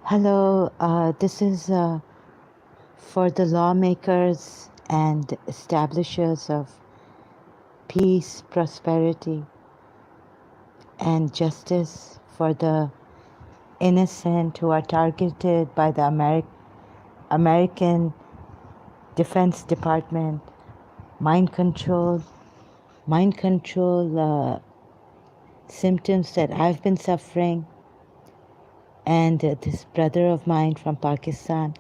Hello, this is for the lawmakers and establishers of peace, prosperity, and justice for the innocent who are targeted by the American Defense Department. Mind control, mind control symptoms that I've been suffering, and this brother of mine from Pakistan.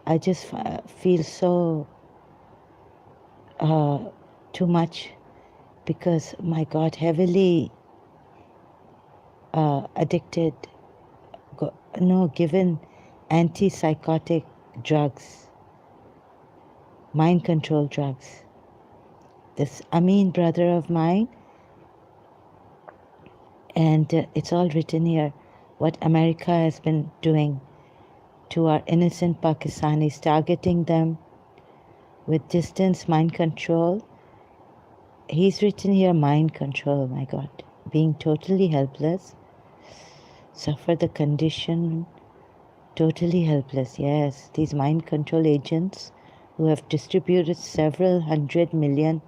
I just feel so too much because my God, heavily addicted, given antipsychotic drugs, mind control drugs. This Amin brother of mine, and it's all written here, what America has been doing to our innocent Pakistanis, targeting them with distance mind control. He's written here mind control, my God, being totally helpless, suffer the condition, totally helpless. Yes, these mind control agents who have distributed several $100 million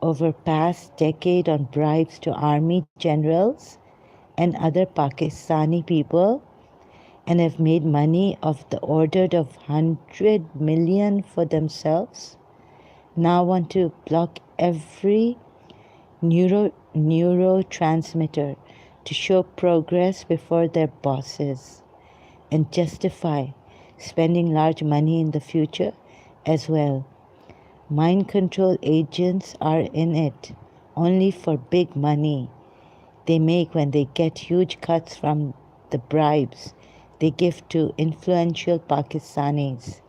over past decade on bribes to army generals and other Pakistani people, and have made money of the order of 100 million for themselves, now want to block every neurotransmitter to show progress before their bosses and justify spending large money in the future as well. Mind control agents are in it only for big money they make when they get huge cuts from the bribes they give to influential Pakistanis.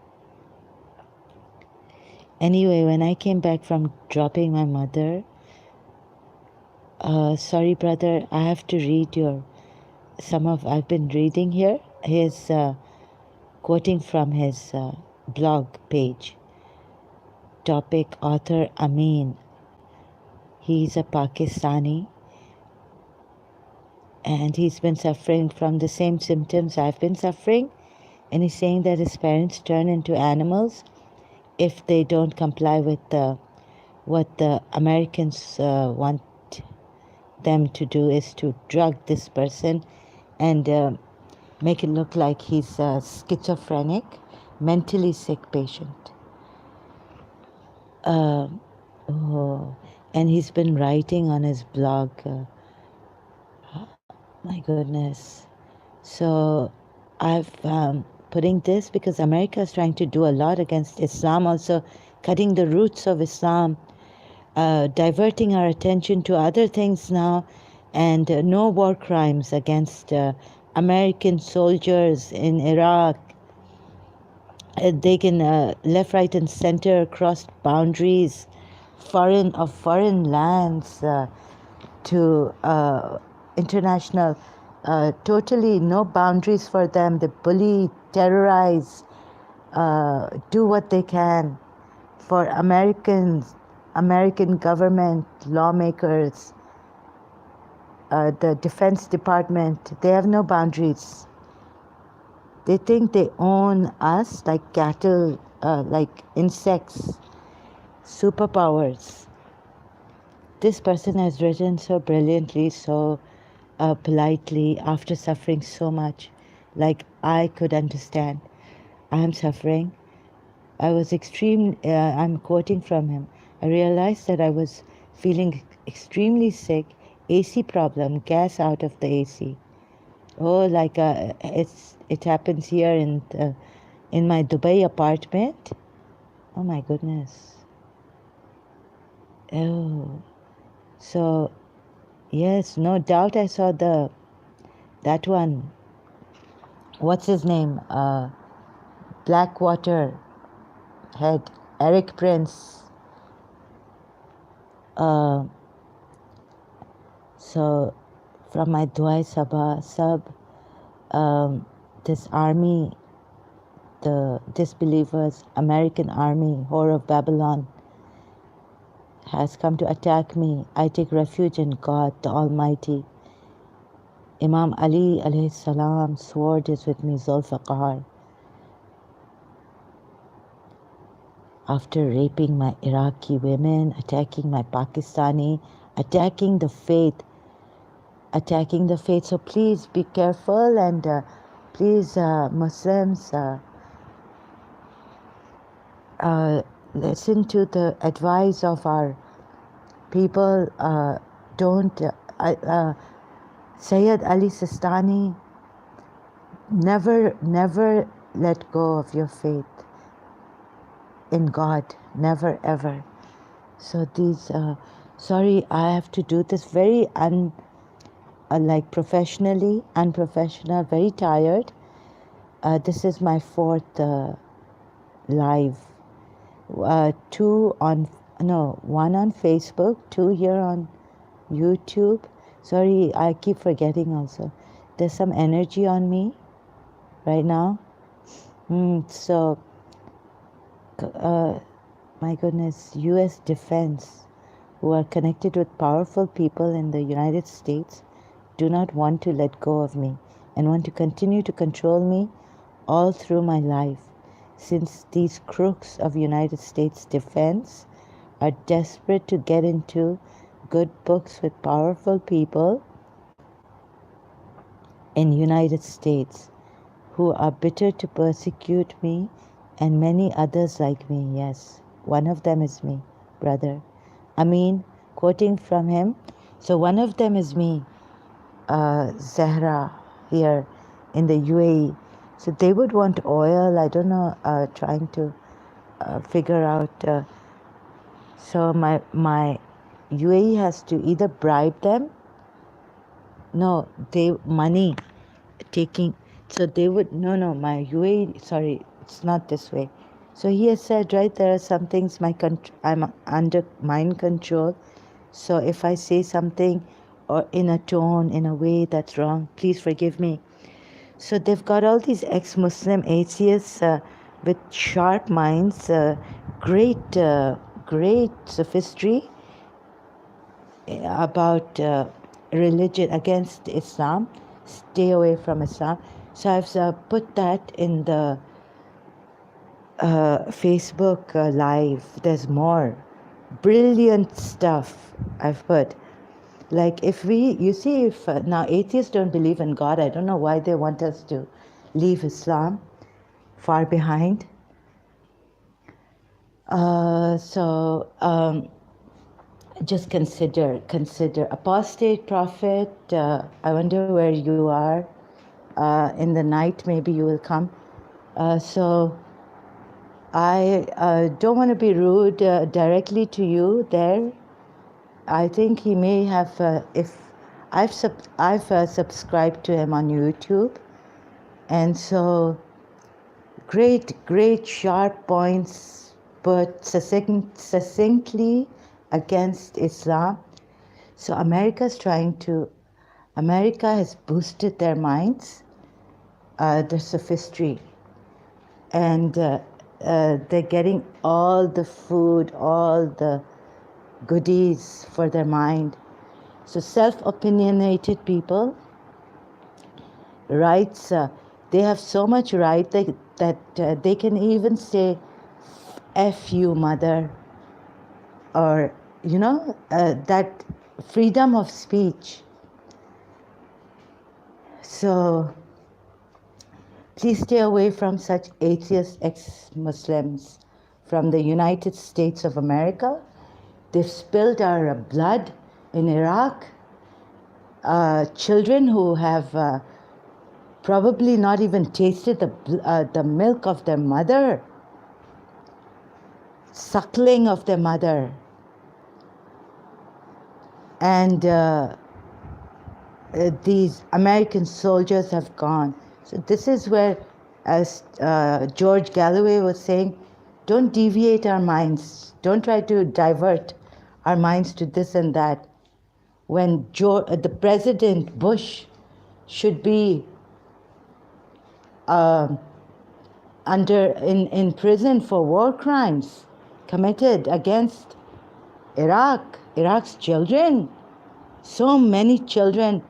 Anyway, when I came back from dropping my mother, sorry brother, I have to read I've been reading here, his, quoting from his blog page. Topic, author Amin. He's a Pakistani, and he's been suffering from the same symptoms I've been suffering, and he's saying that his parents turn into animals if they don't comply with what the Americans want them to do, is to drug this person and make it look like he's a schizophrenic, mentally sick patient. Oh, and he's been writing on his blog. My goodness. So I've putting this because America is trying to do a lot against Islam, also cutting the roots of Islam, diverting our attention to other things now, and no war crimes against American soldiers in Iraq. They can left, right, and center cross boundaries, foreign lands to international. Totally no boundaries for them. They bully, terrorize, do what they can for Americans, American government, lawmakers, the Defense Department. They have no boundaries. They think they own us like cattle, like insects, superpowers. This person has written so brilliantly, so politely, after suffering so much, like I could understand. I am suffering. I'm quoting from him. I realized that I was feeling extremely sick, AC problem, gas out of the AC. Oh, like it happens here in my Dubai apartment. Oh my goodness. Oh, so yes, no doubt I saw that one. What's his name? Blackwater head, Eric Prince. So from my Duai Sabah sub, this army, the disbelievers, American army, whore of Babylon, has come to attack me. I take refuge in God, the Almighty. Imam Ali alayhi salam sword is with me, Zulfiqar, after raping my Iraqi women, attacking my Pakistani, attacking the faith. So please be careful, and please, Muslims, listen to the advice of our people. Don't, Sayyid Ali Sistani, never let go of your faith in God, never ever. So these, sorry, I have to do this very like professionally, unprofessional, very tired. This is my fourth live. One on Facebook, two here on YouTube. Sorry, I keep forgetting also. There's some energy on me right now. So, my goodness, US Defense, who are connected with powerful people in the United States, do not want to let go of me and want to continue to control me all through my life, since these crooks of United States Defense are desperate to get into good books with powerful people in United States who are bitter to persecute me and many others like me. Yes, one of them is me, brother. I mean, quoting from him, so one of them is me, Zahra, here in the UAE. So they would want oil, I don't know, trying to figure out. So my UAE has to either bribe them, no, they money taking, so they would, no, my UAE, sorry, it's not this way. So he has said, right, there are some things I'm under mind control. So if I say something or in a tone, in a way that's wrong, please forgive me. So they've got all these ex-Muslim atheists with sharp minds, great sophistry about religion against Islam. Stay away from Islam. So I've put that in the Facebook Live. There's more brilliant stuff I've put. Like if now atheists don't believe in God, I don't know why they want us to leave Islam far behind. Just consider apostate prophet. I wonder where you are. In the night, maybe you will come. So I don't want to be rude directly to you there. I think he may have, if I've subscribed to him on YouTube, and so great sharp points, but succinctly against Islam. So America has boosted their minds, the sophistry, and they're getting all the food, all the goodies for their mind. So self-opinionated people, rights, they have so much right that they can even say, F you, mother, or, that freedom of speech. So please stay away from such atheist ex-Muslims from the United States of America. They've spilled our blood in Iraq. Children who have probably not even tasted the milk of their mother, suckling of their mother. And these American soldiers have gone. So this is where, as George Galloway was saying, don't deviate our minds. Don't try to divert our minds to this and that. When the President Bush should be in prison for war crimes committed against Iraq's children. So many children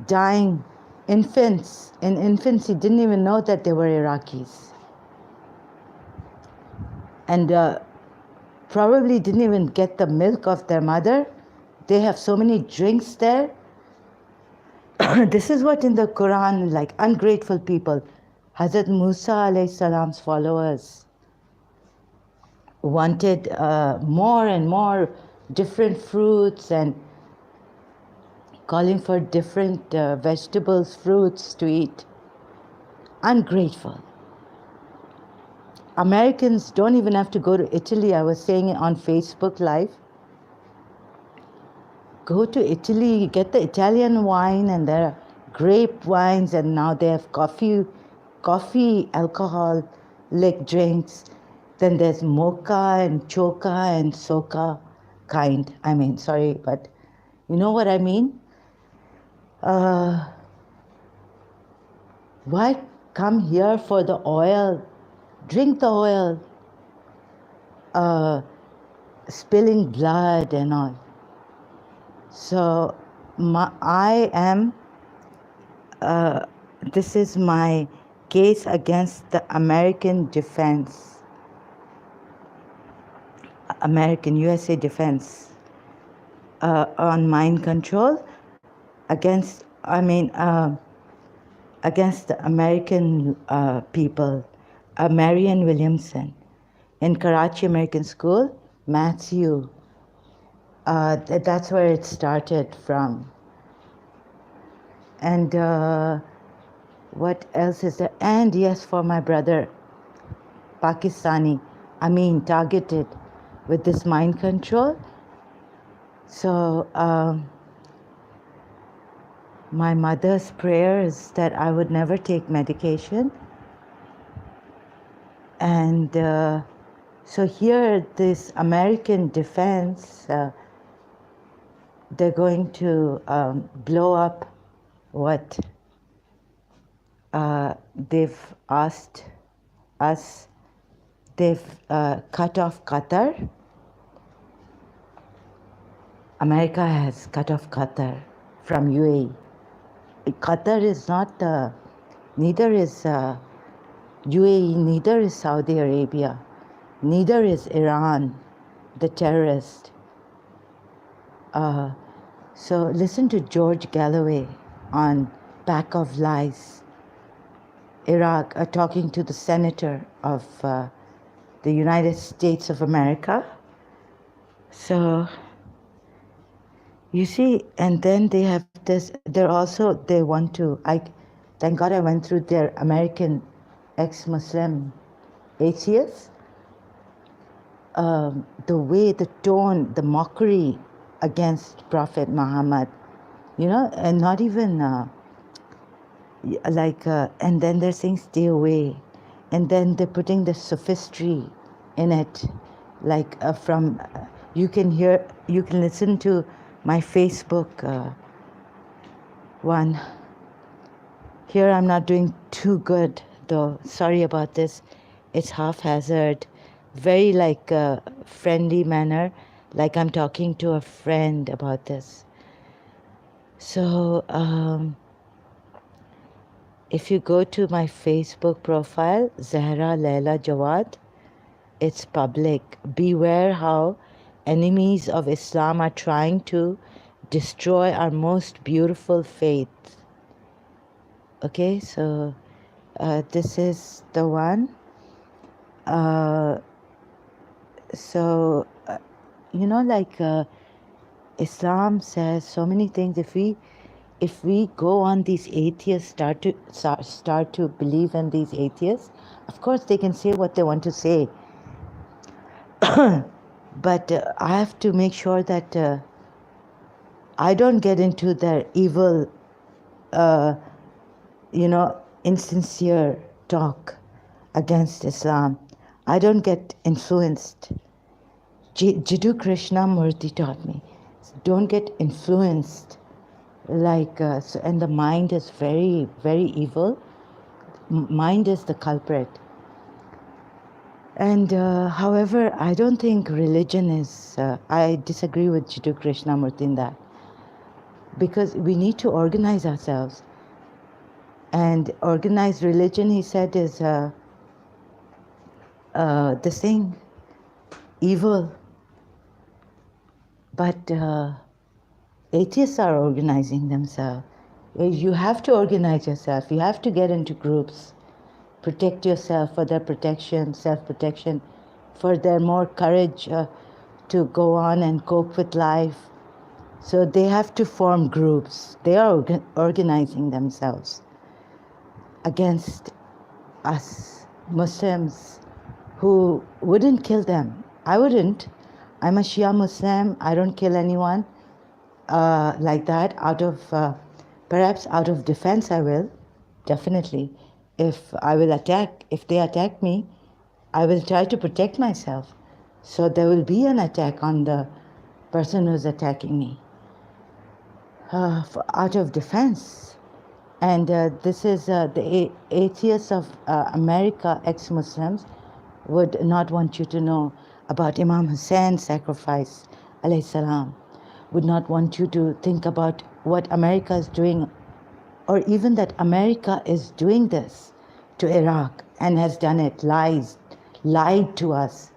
dying infants. In infancy, didn't even know that they were Iraqis. And probably didn't even get the milk of their mother. They have so many drinks there. This is what in the Quran, like ungrateful people, Hazrat Musa alayhi salam's followers wanted more and more different fruits and calling for different vegetables, fruits to eat. Ungrateful. Americans don't even have to go to Italy. I was saying it on Facebook Live. Go to Italy, get the Italian wine, and there are grape wines, and now they have coffee alcoholic drinks. Then there's mocha and choca and soca kind. I mean, sorry, but you know what I mean? Why come here for the oil? Drink the oil. Spilling blood and all. So this is my case against the American defense, American USA defense on mind control against the American people. Marian Williamson in Karachi American School, Matthew. That's where it started from. And what else is there? And yes, for my brother, Pakistani, targeted with this mind control. So my mother's prayer is that I would never take medication. And so here, this American defense, they're going to blow up what they've asked us. They've cut off Qatar. America has cut off Qatar from UAE. Qatar is not, neither is UAE, neither is Saudi Arabia, neither is Iran, the terrorist. So listen to George Galloway on Pack of Lies, Iraq, talking to the senator of the United States of America. So you see, and then they have this, they want to, thank God I went through their American ex-Muslim atheists. The way, the tone, the mockery against Prophet Muhammad, and not even and then they're saying stay away, and then they're putting the sophistry in it, you can listen to my Facebook one. Here I'm not doing too good though, sorry about this. It's haphazard, very friendly manner, like I'm talking to a friend about this. So if you go to my Facebook profile, Zahra Laila Jawad, it's public. Beware how enemies of Islam are trying to destroy our most beautiful faith. Okay, so this is the one. Islam says so many things. If we go on these atheists, start to believe in these atheists, of course they can say what they want to say. But I have to make sure that I don't get into their evil, insincere talk against Islam. I don't get influenced. Jiddu Krishnamurti taught me, don't get influenced. And the mind is very, very evil. Mind is the culprit. And however, I don't think religion is, I disagree with Jiddu Krishnamurti in that. because we need to organize ourselves. And organized religion, he said, is this thing, evil. But atheists are organizing themselves. You have to organize yourself. You have to get into groups. Protect yourself, for their protection, self-protection, for their more courage to go on and cope with life. So they have to form groups. They are organizing themselves against us Muslims who wouldn't kill them. I wouldn't. I'm a Shia Muslim. I don't kill anyone like that. Perhaps out of defense, I will, definitely. If they attack me, I will try to protect myself. So there will be an attack on the person who's attacking me out of defense. And this is the atheists of America, ex-Muslims, would not want you to know about Imam Hussein's sacrifice, alayhi salam, would not want you to think about what America is doing, or even that America is doing this to Iraq and has done it, lied to us.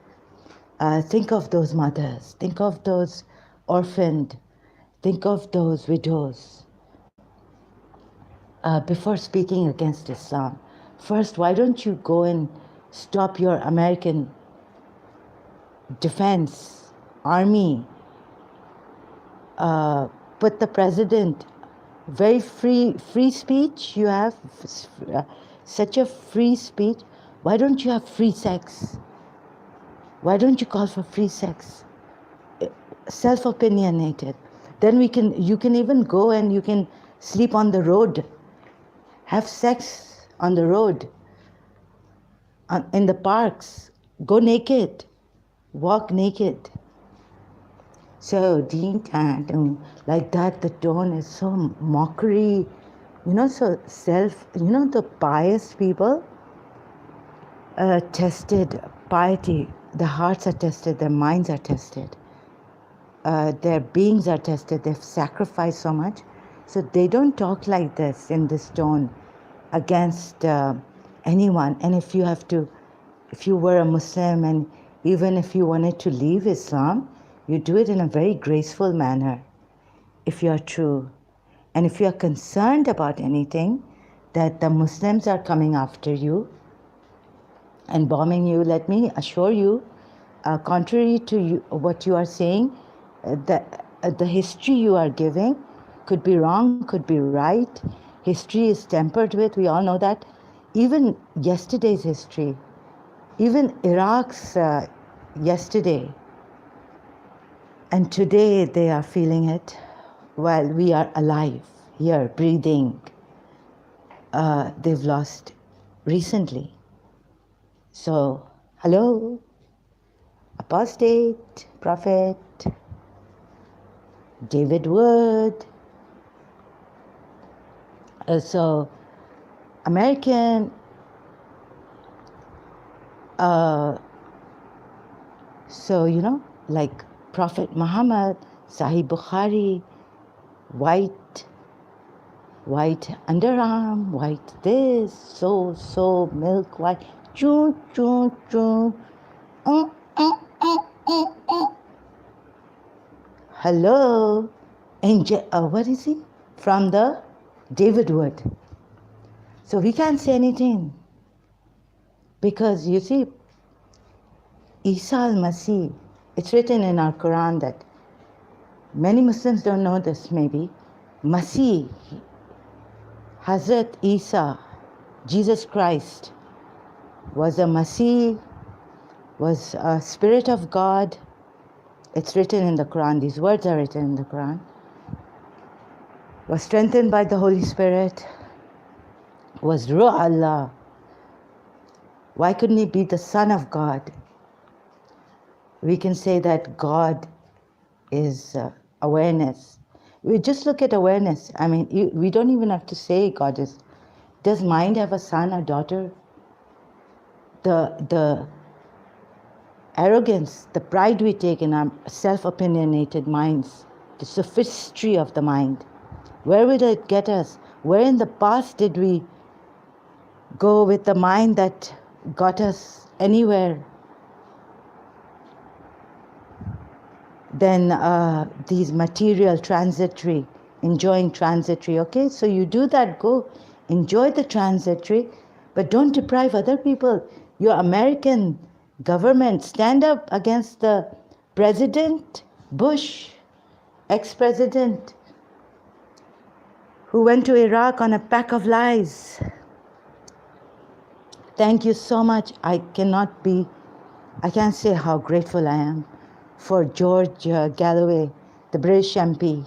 Think of those mothers, think of those orphaned, think of those widows. Before speaking against Islam, first, why don't you go and stop your American defense, army, put the president, very free speech you have, such a free speech. Why don't you have free sex? Why don't you call for free sex? Self-opinionated. Then you can even go and you can sleep on the road, have sex on the road, in the parks, go naked, walk naked. So, like that, the tone is so mockery, so the pious people, tested, piety, the hearts are tested, their minds are tested, their beings are tested, they've sacrificed so much. So they don't talk like this, in this tone, against anyone. And if you were a Muslim, and even if you wanted to leave Islam, you do it in a very graceful manner, if you are true. And if you are concerned about anything, that the Muslims are coming after you and bombing you, let me assure you, contrary to what you are saying, the history you are giving could be wrong, could be right. History is tempered with, we all know that. Even yesterday's history, even Iraq's yesterday, and today they are feeling it while we are alive, here, breathing. They've lost recently. So, hello, apostate, prophet, David Wood. So, American, like Prophet Muhammad, Sahih Bukhari, white underarm, white this, so, milk white, choo, choo, choo, hello, angel, what is he? From the David Wood. So we can't say anything, because you see, Isa al-Masih, it's written in our Quran that many Muslims don't know this maybe. Masih, Hazrat Isa, Jesus Christ, was a Masih, was a spirit of God. It's written in the Quran, these words are written in the Quran. Was strengthened by the Holy Spirit, was Ruh Allah. Why couldn't he be the Son of God? We can say that God is awareness. We just look at awareness. I mean, we don't even have to say God is. Does mind have a son or daughter? The arrogance, the pride we take in our self-opinionated minds, the sophistry of the mind. Where will it get us? Where in the past did we go with the mind that got us anywhere than these material, transitory, enjoying transitory? Okay, so you do that, go enjoy the transitory, but don't deprive other people. Your American government, stand up against the President Bush, ex-president, who went to Iraq on a pack of lies. Thank you so much. I can't say how grateful I am for George Galloway, the British MP.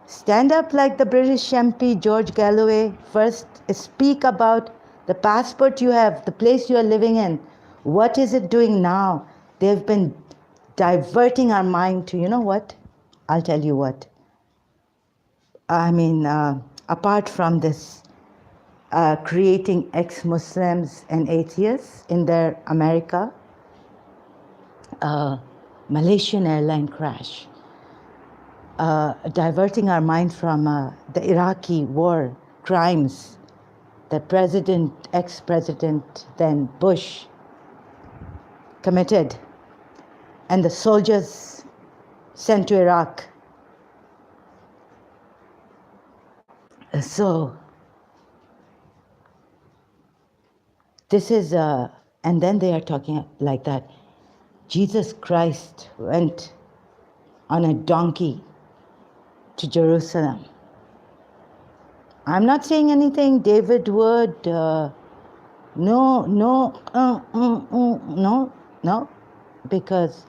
Stand up like the British MP, George Galloway. First, speak about the passport you have, the place you are living in. What is it doing now? They've been diverting our mind to, you know what? I'll tell you what. I mean, apart from this, creating ex-Muslims and atheists in their America, Malaysian airline crash, diverting our mind from the Iraqi war crimes that ex-president then Bush committed, and the soldiers sent to Iraq. So this is, and then they are talking like that. Jesus Christ went on a donkey to Jerusalem. I'm not saying anything David would, no, because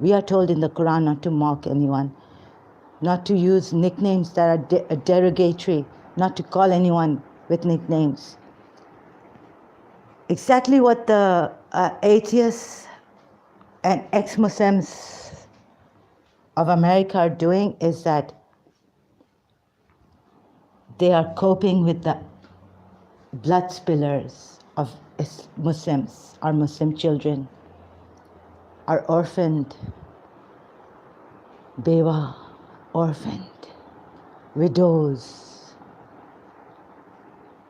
we are told in the Quran not to mock anyone, not to use nicknames that are derogatory, not to call anyone with nicknames. Exactly what the atheists and ex-Muslims of America are doing is that they are coping with the blood spillers of Muslims, our Muslim children, our orphaned, bewa, orphaned, widows,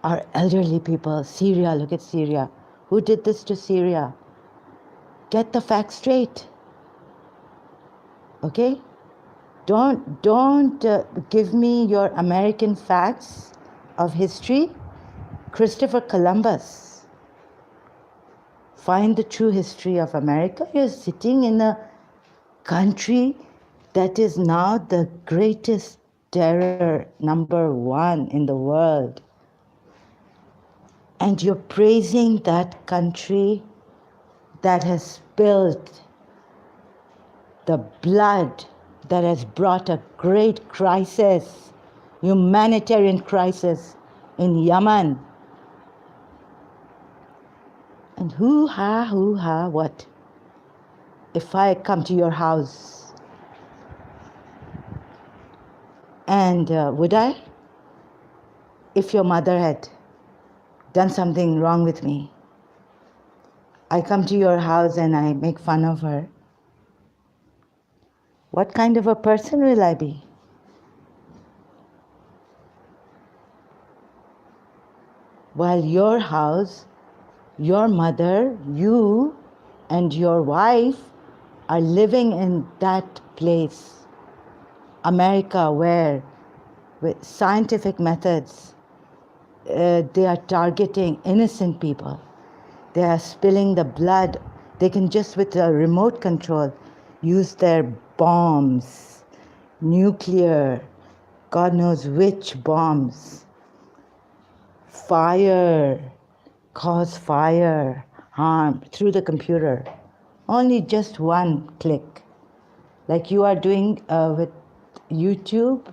our elderly people. Syria, look at Syria. Who did this to Syria? Get the facts straight, okay? Don't give me your American facts of history. Christopher Columbus. Find the true history of America. You're sitting in a country that is now the greatest terror #1 in the world. And you're praising that country that has spilled the blood that has brought a great crisis, humanitarian crisis in Yemen. And hoo-ha, what? If I come to your house, and would I? If your mother had done something wrong with me, I come to your house and I make fun of her, what kind of a person will I be? While your house, your mother, you and your wife are living in that place, America, where with scientific methods they are targeting innocent people. They are spilling the blood. They can just with a remote control use their bombs, nuclear, God knows which bombs, fire, cause fire, harm through the computer. Only just one click. Like you are doing with YouTube,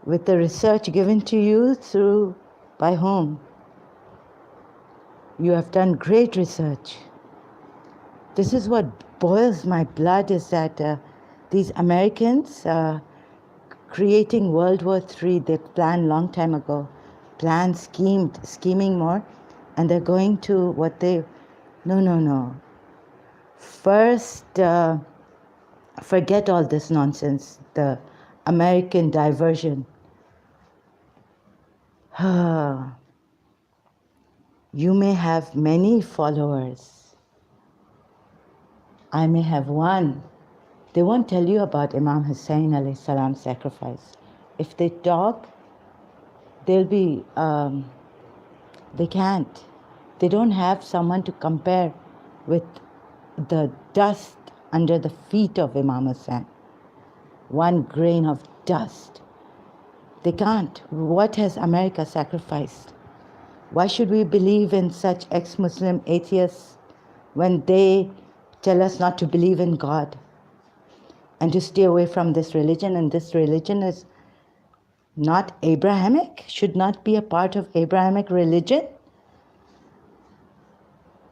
with the research given to you through, by whom? You have done great research. This is what boils my blood, is that these Americans creating World War III, they planned long time ago, scheming more, and they're going to what they, no. First, forget all this nonsense, the American diversion. You may have many followers. I may have one. They won't tell you about Imam Hussein alayhi salam's sacrifice. If they talk, they'll be, they can't. They don't have someone to compare with the dust under the feet of Imam Hussein. One grain of dust. They can't. What has America sacrificed? Why should we believe in such ex-Muslim atheists when they tell us not to believe in God and to stay away from this religion? And this religion is not Abrahamic, should not be a part of Abrahamic religion.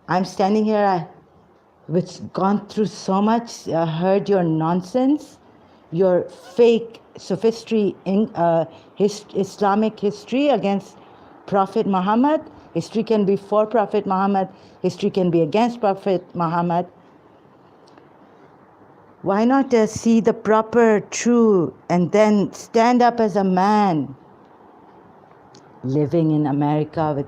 I'm standing here, I've gone through so much, heard your nonsense, your fake sophistry in Islamic history against Prophet Muhammad. History can be for Prophet Muhammad, history can be against Prophet Muhammad. Why not see the proper, true, and then stand up as a man living in America with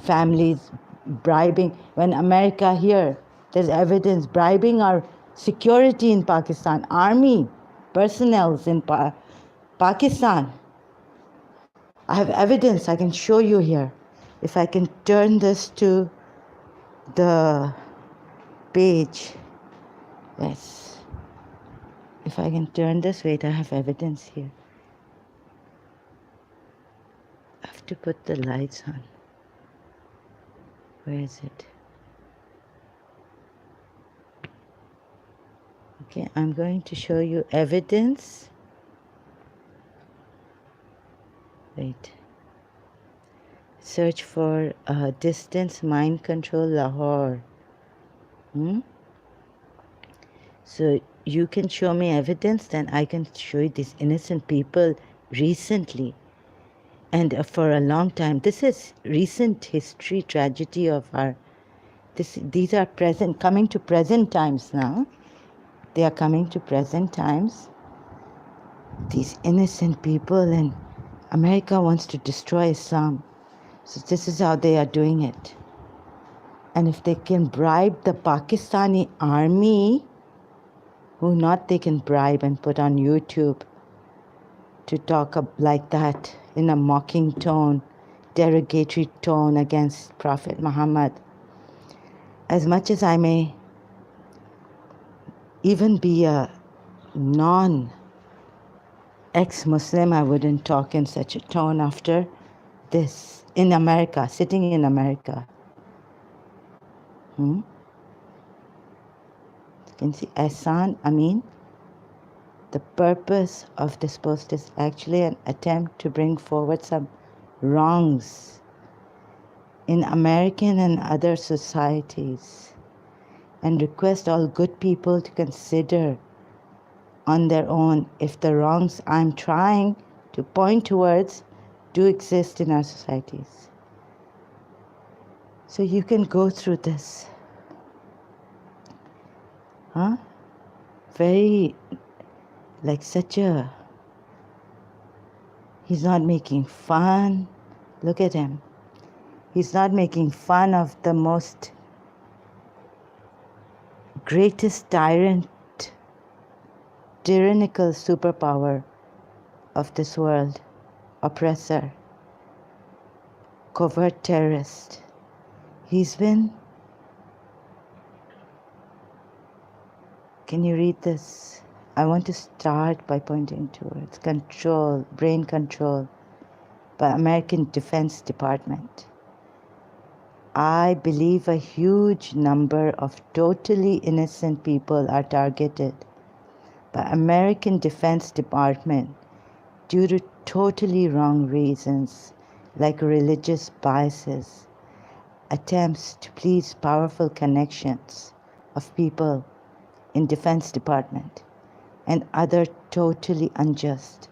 families bribing, when America here, there's evidence bribing our security in Pakistan, army personnel in Pakistan. I have evidence I can show you here. If I can turn this to the page, yes. If I can turn this, wait, I have evidence here. I have to put the lights on. Where is it? Okay, I'm going to show you evidence. Wait. Search for distance mind control Lahore. So you can show me evidence, then I can show you these innocent people recently. And for a long time, this is recent history, tragedy of our, these are present, coming to present times now. They are coming to present times. These innocent people, and America wants to destroy Islam. So this is how they are doing it. And if they can bribe the Pakistani army, who not they can bribe and put on YouTube to talk like that in a mocking tone, derogatory tone against Prophet Muhammad. As much as I may even be a non-ex-Muslim, I wouldn't talk in such a tone after this in America, sitting in America. You can see Ehsan Amin. The purpose of this post is actually an attempt to bring forward some wrongs in American and other societies and request all good people to consider on their own if the wrongs I'm trying to point towards do exist in our societies. So you can go through this. Very, like such a, he's not making fun. Look at him. He's not making fun of the most greatest tyrannical superpower of this world, oppressor, covert terrorist. He's been, can you read this? I want to start by pointing towards control, brain control by American Defense Department. I believe a huge number of totally innocent people are targeted by American Defense Department due to totally wrong reasons, like religious biases, attempts to please powerful connections of people in Defense Department, and other totally unjust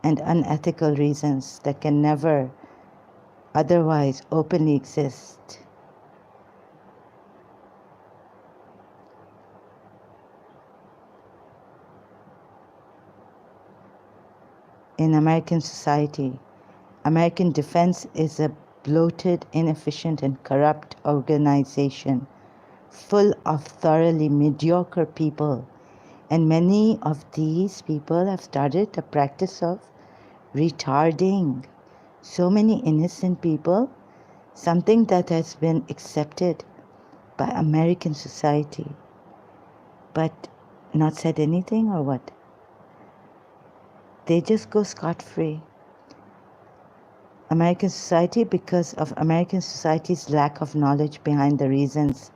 and unethical reasons that can never otherwise openly exist. in American society. American defense is a bloated, inefficient, and corrupt organization full of thoroughly mediocre people. And many of these people have started a practice of retarding so many innocent people, something that has been accepted by American society, but not said anything or what? They just go scot-free. American society, because of American society's lack of knowledge behind the reasons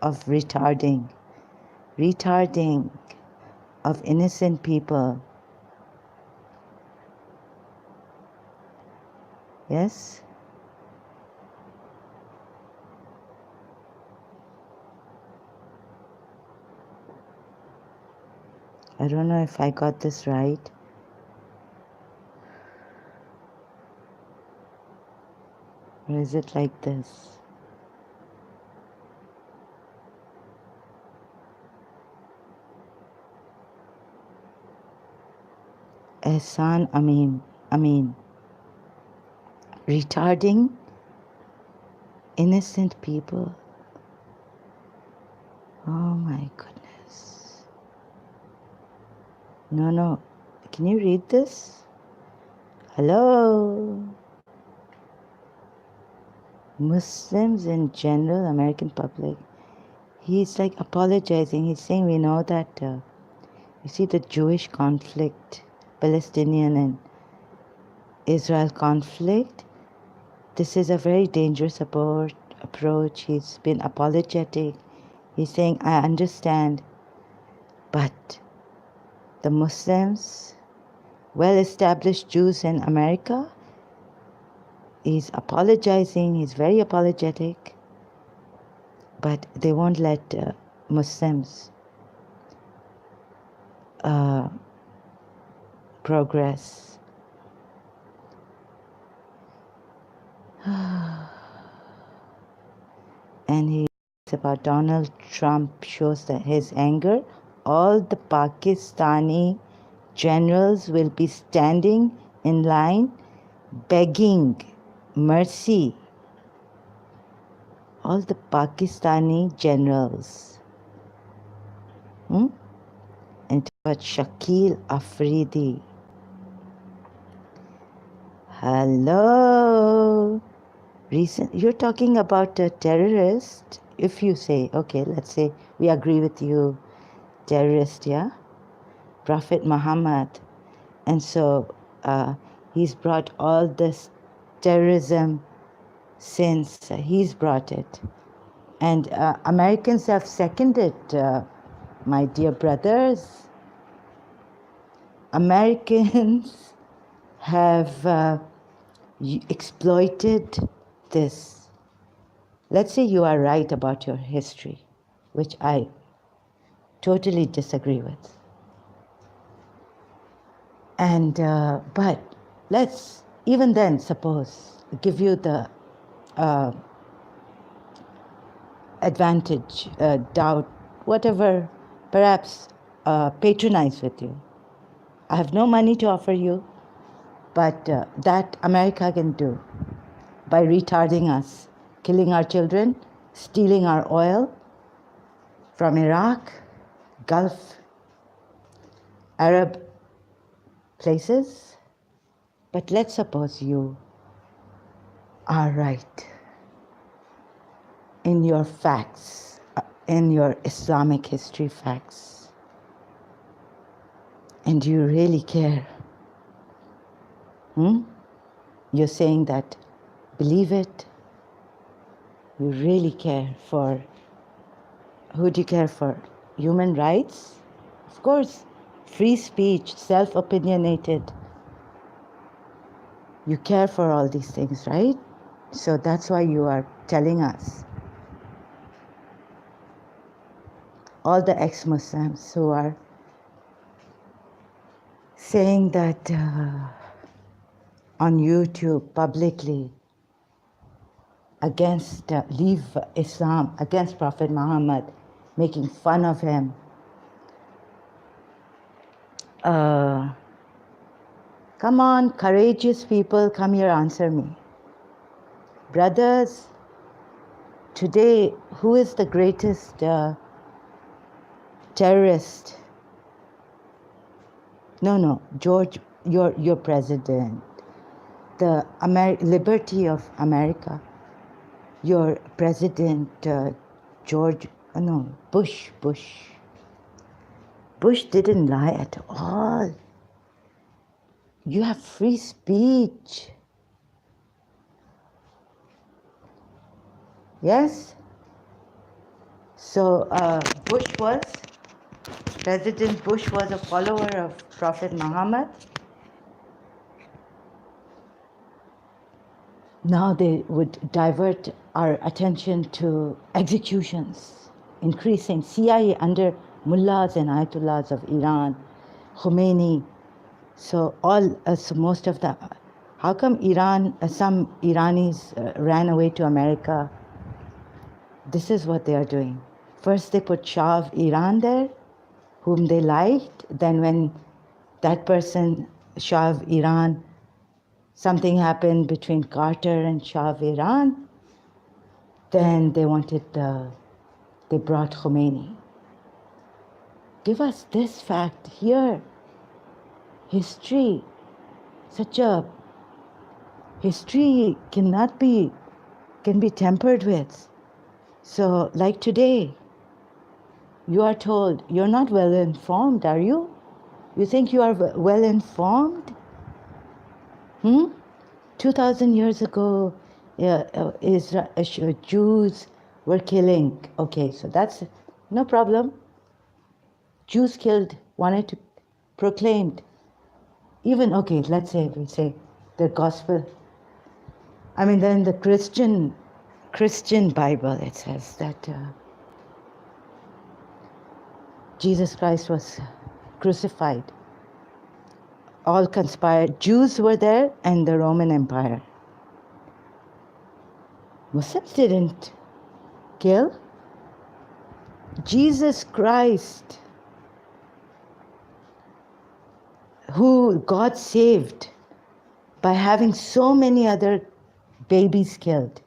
of retarding of innocent people. Yes? I don't know if I got this right. Or is it like this? Ehsan Amin. Retarding innocent people. Oh my goodness. No. Can you read this? Hello? Muslims in general, American public. He's like apologizing. He's saying we know that, you see the Jewish conflict, Palestinian and Israel conflict. This is a very dangerous approach. He's been apologetic. He's saying, I understand, but the Muslims, well-established Jews in America, he's apologizing. He's very apologetic, but they won't let Muslims progress. And he talks about Donald Trump shows that his anger. All the Pakistani generals will be standing in line begging mercy. All the Pakistani generals. And about Shakil Afridi. Hello. You're talking about a terrorist. If you say, okay, let's say we agree with you, terrorist, yeah? Prophet Muhammad. And so he's brought all this terrorism since he's brought it. And Americans have seconded, my dear brothers. Americans have exploited this. Let's say you are right about your history, which I totally disagree with. And but let's even then suppose give you the advantage, doubt, whatever, perhaps patronize with you. I have no money to offer you, but that America can do by retarding us, killing our children, stealing our oil from Iraq, Gulf, Arab places. But let's suppose you are right in your facts, in your Islamic history facts, and you really care. You're saying that, believe it, you really care for, who do you care for? Human rights? Of course, free speech, self-opinionated. You care for all these things, right? So that's why you are telling us, all the ex-Muslims who are saying that on YouTube publicly against, leave Islam, against Prophet Muhammad, making fun of him. Come on, courageous people, come here, answer me. Brothers, today, who is the greatest terrorist? No, George, your president. The liberty of America. Your president, Bush. Bush didn't lie at all. You have free speech. Yes? So President Bush was a follower of Prophet Muhammad. Now they would divert our attention to executions, increasing CIA under mullahs and ayatollahs of Iran, Khomeini. So most of the, how come some Iranis ran away to America? This is what they are doing. First they put Shah of Iran there, whom they liked. Then when that person, Shah of Iran, something happened between Carter and Shah of Iran, then they brought Khomeini. Give us this fact here. History, history can be tempered with. So like today, you are told, you're not well informed, are you? You think you are well informed? 2,000 years ago, Jews were killing. Okay, so that's no problem. Jews proclaimed. Even, okay, let's say, we say the gospel. I mean, then the Christian Bible, it says that Jesus Christ was crucified. All conspired. Jews were there and the Roman Empire. Muslims didn't kill. Jesus Christ, who God saved by having so many other babies killed,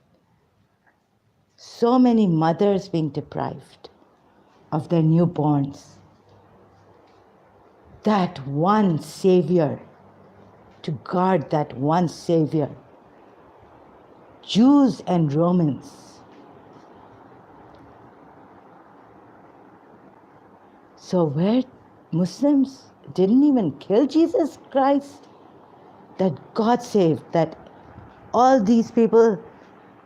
so many mothers being deprived of their newborns. That one Savior, to guard that one Savior, Jews and Romans. So where Muslims didn't even kill Jesus Christ, that God saved, that all these people,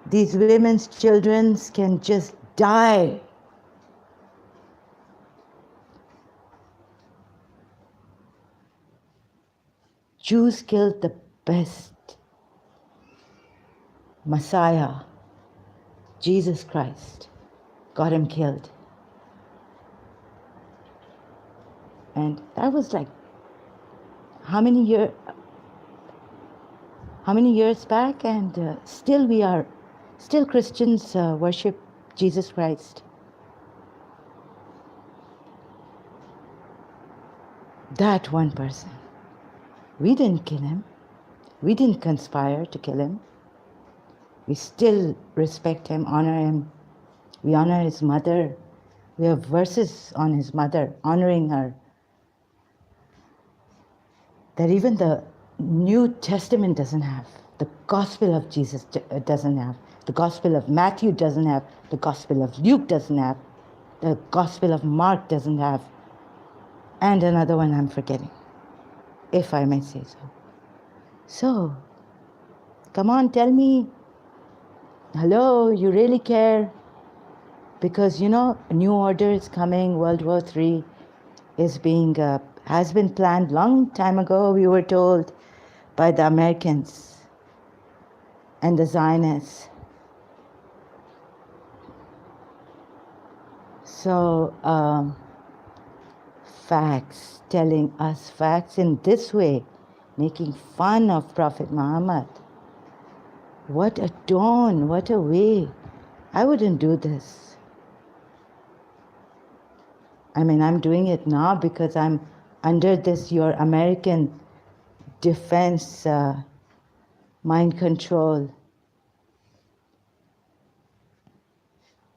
these women's children can just die. Jews killed the best Messiah, Jesus Christ, got him killed. And that was like, how many years back? And still Christians worship Jesus Christ. That one person. We didn't kill him. We didn't conspire to kill him. We still respect him, honor him. We honor his mother. We have verses on his mother, honoring her, that even the New Testament doesn't have. The Gospel of Jesus doesn't have. The Gospel of Matthew doesn't have. The Gospel of Luke doesn't have. The Gospel of Mark doesn't have. And another one I'm forgetting, if I may say so. So, come on, tell me, hello, you really care? Because, a new order is coming, World War III has been planned long time ago, we were told, by the Americans and the Zionists. So, facts, telling us facts in this way, making fun of Prophet Muhammad. What a tone, what a way. I wouldn't do this. I mean, I'm doing it now because I'm under this, your American defense, mind control,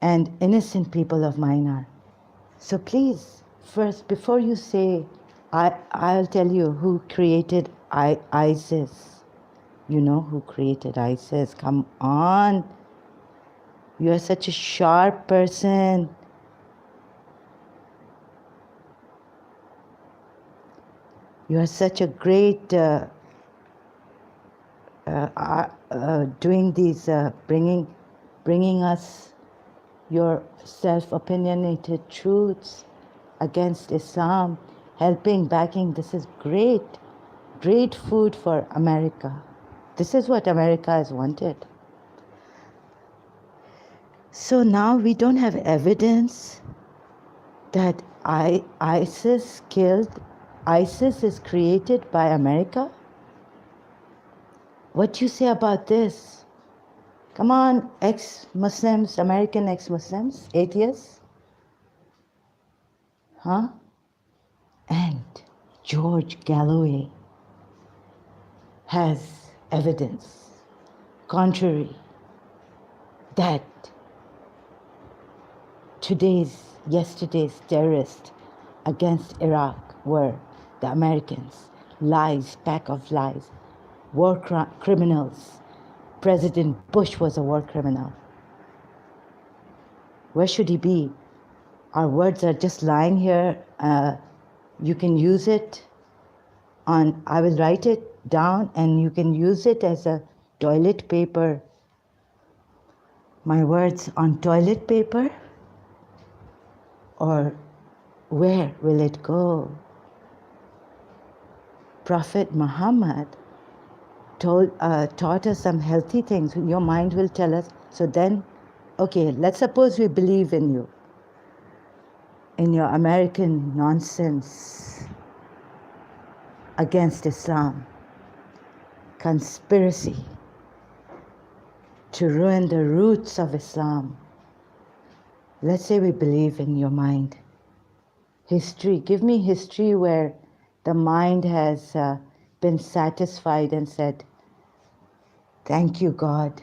and innocent people of mine are. So please, first, before you say, I'll tell you who created ISIS. You know who created ISIS. Come on. You are such a sharp person. You are such a great doing these, bringing us your self-opinionated truths against Islam, helping, backing. This is great, great food for America. This is what America has wanted. So now we don't have evidence that ISIS is created by America. What do you say about this? Come on, ex-Muslims, American ex-Muslims, atheists. Huh? And George Galloway has evidence contrary that yesterday's terrorists against Iraq were the Americans. Lies, pack of lies, war criminals. President Bush was a war criminal. Where should he be? Our words are just lying here. You can use it I will write it down and you can use it as a toilet paper. My words on toilet paper? Or where will it go? Prophet Muhammad taught us some healthy things. Your mind will tell us. So then, okay, let's suppose we believe in you, in your American nonsense against Islam, conspiracy to ruin the roots of Islam. Let's say we believe in your mind. History, give me history where the mind has been satisfied and said, thank you, God.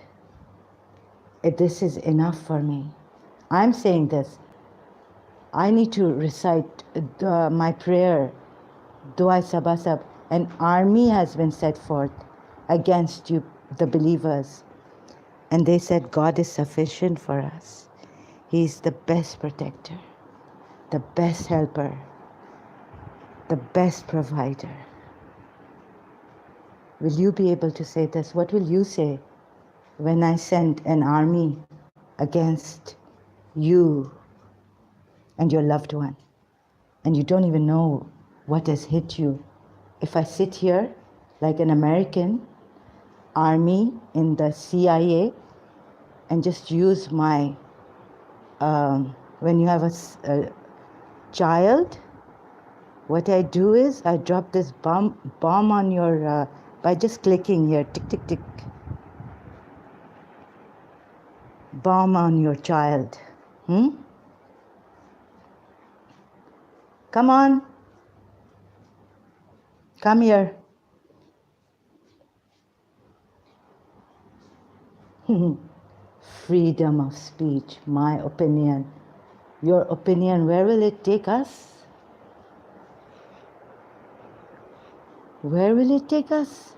This is enough for me. I'm saying this. I need to recite my prayer, Dua Sabasab. An army has been set forth against you, the believers. And they said, God is sufficient for us. He's the best protector, the best helper, the best provider. Will you be able to say this? What will you say when I send an army against you and your loved one, and you don't even know what has hit you? If I sit here like an American army in the CIA and just use my, when you have a child, what I do is I drop this bomb on your, by just clicking here, tick, tick, tick. Bomb on your child. Come on. Come here. Freedom of speech, my opinion. Your opinion, where will it take us? Where will it take us?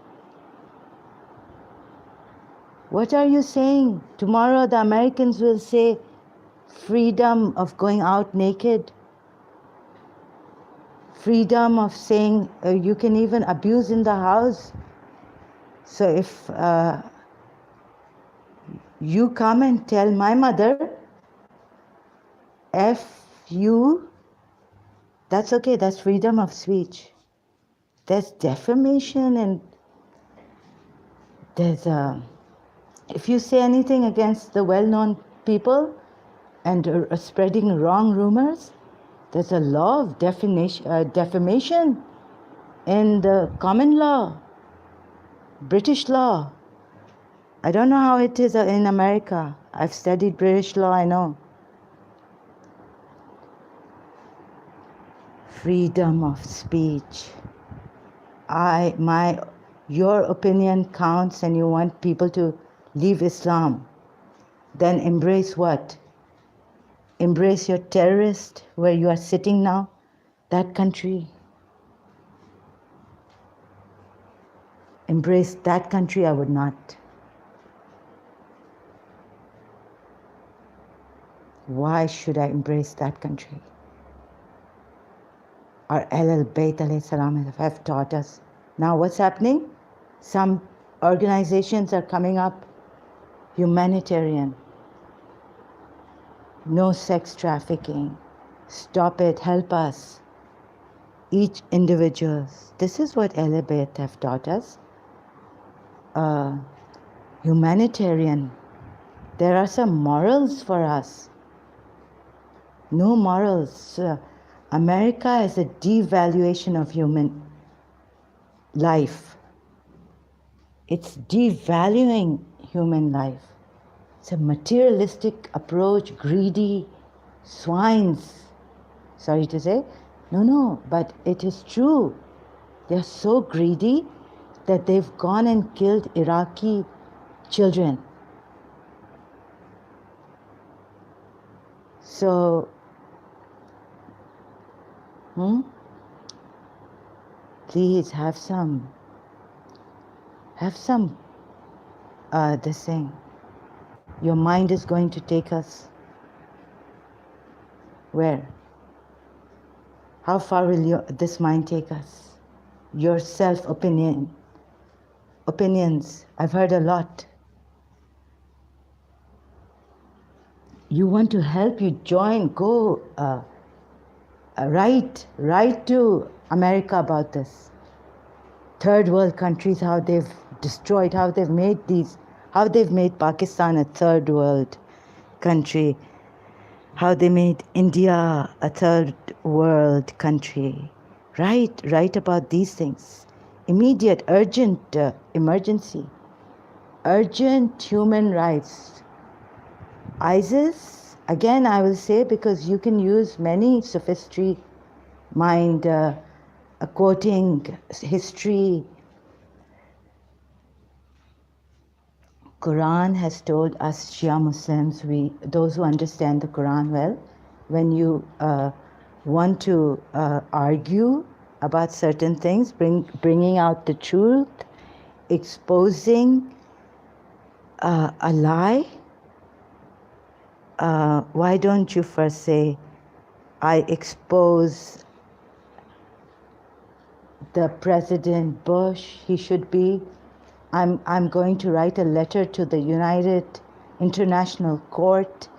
What are you saying? Tomorrow the Americans will say freedom of going out naked. Freedom of saying you can even abuse in the house. So if you come and tell my mother, F you, that's okay, that's freedom of speech. There's defamation and there's if you say anything against the well-known people and spreading wrong rumors, there's a law of defamation in the common law, British law. I don't know how it is in America. I've studied British law, I know. Freedom of speech. My your opinion counts and you want people to leave Islam, then embrace what? Embrace your terrorist where you are sitting now, that country. Embrace that country, I would not. Why should I embrace that country? Our Ahl Bayt alayhi salam have taught us. Now what's happening? Some organizations are coming up, humanitarian, no sex trafficking, stop it, help us, each individual. This is what Ahl Bayt have taught us. Humanitarian, there are some morals for us. No morals. America is a devaluation of human life. It's devaluing human life. It's a materialistic approach, greedy swines. Sorry to say. No, but it is true. They're so greedy that they've gone and killed Iraqi children. So, please have some this thing. Your mind is going to take us where? How far will this mind take us? Your opinions. I've heard a lot. You want to help, you join, go, write to America about this. Third world countries, how they've destroyed, how they've made Pakistan a third world country, how they made India a third world country. Write about these things. Immediate, urgent emergency. Urgent human rights. ISIS, again I will say, because you can use many sophistry, mind, quoting history. Quran has told us Shia Muslims, those who understand the Quran well, when you want to argue about certain things, bringing out the truth, exposing a lie, why don't you first say, I expose the President Bush, he should be, I'm going to write a letter to the International Court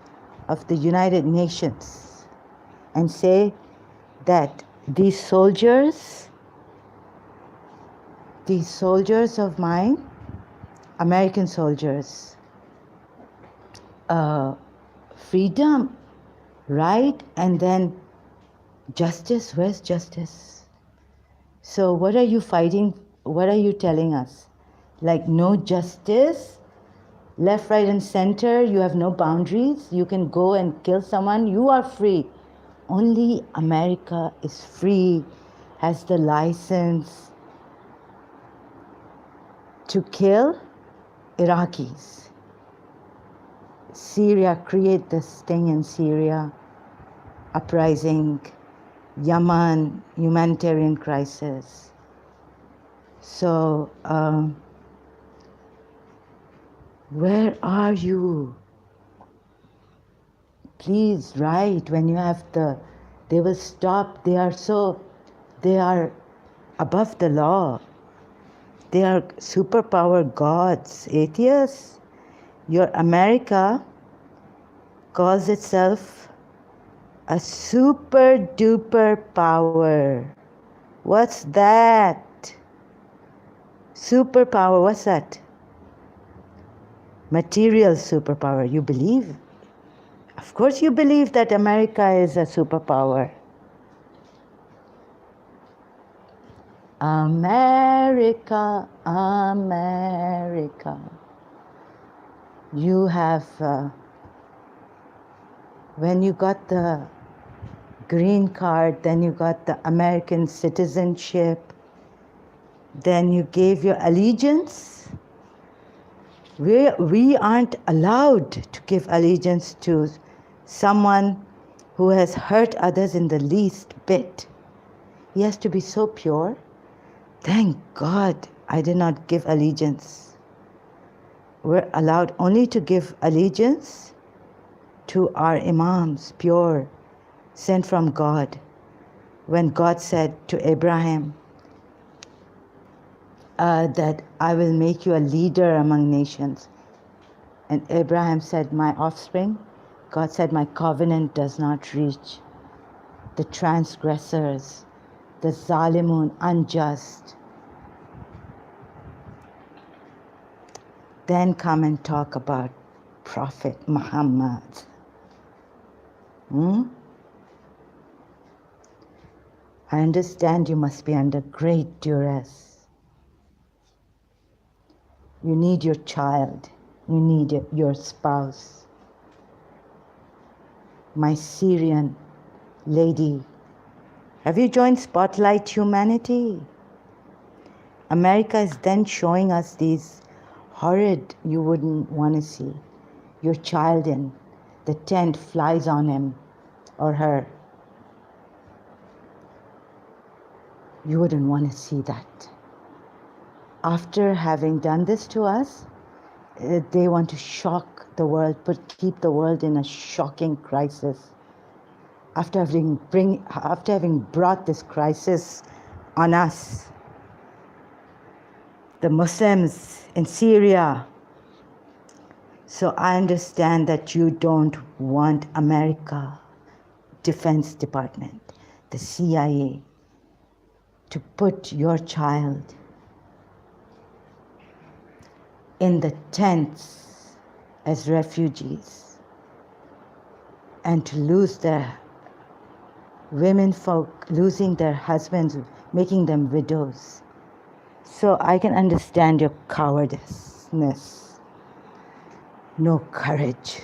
of the United Nations and say that these soldiers of mine, American soldiers, freedom, right, and then justice, where's justice? So what are you fighting, what are you telling us? Like no justice, left, right, and center, you have no boundaries, you can go and kill someone, you are free. Only America is free, has the license to kill Iraqis. Syria, create this thing in Syria, uprising, Yemen, humanitarian crisis. So, where are you? Please write when you have they will stop, they are above the law. They are superpower gods, atheists. Your America calls itself a super duper power. What's that? Superpower, what's that? Material superpower, you believe? Of course you believe that America is a superpower. America, America. You have, when you got the green card, then you got the American citizenship. Then you gave your allegiance. We aren't allowed to give allegiance to someone who has hurt others in the least bit. He has to be so pure. Thank God I did not give allegiance. We're allowed only to give allegiance to our imams, pure, sent from God. When God said to Abraham that I will make you a leader among nations. And Abraham said, my offspring. God said, my covenant does not reach the transgressors, the zalimun, unjust. Then come and talk about Prophet Muhammad. I understand you must be under great duress. You need your child. You need your spouse. My Syrian lady, have you joined Spotlight Humanity? America is then showing us these horrid, you wouldn't want to see. Your child in the tent flies on him or her. You wouldn't want to see that. After having done this to us, they want to shock the world, keep the world in a shocking crisis. After having brought this crisis on us, the Muslims in Syria. So I understand that you don't want America, Defense Department, the CIA, to put your child in the tents as refugees and to lose their women folk, losing their husbands, making them widows. So I can understand your cowardice, no courage.